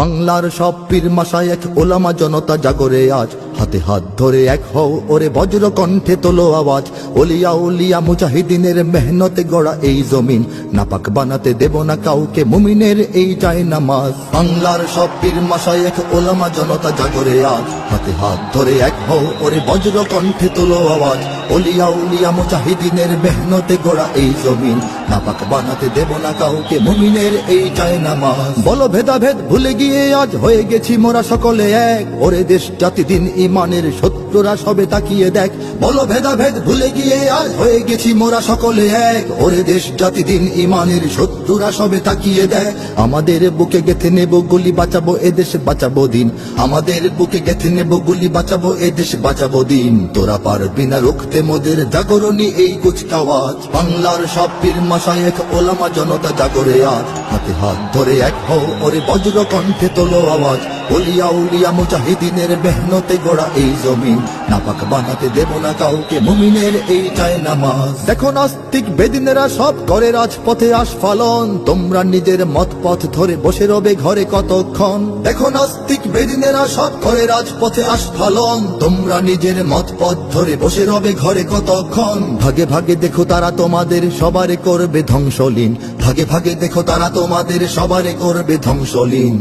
বাংলার সব পীর মাশায়েখ ওলামা জনতা জাগরে আজ, হাতে হাত ধরে এক হও ওরে বজ্র কণ্ঠে তোলো আওয়াজ। ওলিয়া উলিয়া মুজাহিদিনের মেহনতে গড়া এই জমিন, নাপাক বানাতে দেব না কাউকে মুমিনের এই চাই নামাজ। বাংলার সব পীর মাশায়েখ ওলামা জনতা জাগরে আজ, হাতে হাত ধরে এক হও ওরে বজ্র কণ্ঠে তোলো আওয়াজ। ওলিয়া উলিয়া মুজাহিদিনের মেহনতে গড়া এই জমিন, নাপাক বানাতে দেব না কাউকে মুমিনের এই চাই নামাজ। বলো ভেদাভেদ ভুলে গিয়ে আজ হয়ে গেছি মোরা সকলে এক, ওরে দেশ জাতি দিন ইমানের শত্রুরা সবে তাকিয়ে দেখ। বলো ভেদাভেদ ভুলে গিয়ে আজ হয়ে গেছি মোরা সকলে এক, ওরে দেশ জাতি দিন ইমানের শত্রুরা সবে তাকিয়ে দেখ। আমাদের বুকে গেথে নেব গুলি, বাঁচাবো এদেশ বাঁচাবো দিন। আমাদের বুকে গেথে নেব গুলি, বাঁচাবো এদেশ বাঁচাবো দিন। তোরা পারবি না রুখতে মোদের জাগরণী এই কুচকাওয়াজ। বাংলার সব পীর মাশায়েখ ওলামা জনতা জাগরে আজ, হাতে হাত ধরে এক হও ওরে বজ্র কণ্ঠে তোলো আওয়াজ। ওলিয়া উলিয়া মুজাহিদিনের মেহনতে গড়া এই জমিন, নাপাক বানাতে দেব না কাউকে মুমিনের এই চাই নামাজ। দেখো নাস্তিক বেদিনেরা সব করে রাজপথে আস্ফালন, তোমরা নিজের মত পথ ধরে বসে রবে ঘরে কতক্ষণ। দেখো নাস্তিক বেদিনেরা সব করে রাজপথে আস্ফালন, তোমরা নিজের মত পথ ধরে বসে রবে ঘরে কতক্ষণ। ভাগে ভাগে দেখো তারা তোমাদের সবারে করবে ধ্বংসলীন, ভাগে ভাগে দেখো তারা তোমাদের সবারে করবে ধ্বংসলীন।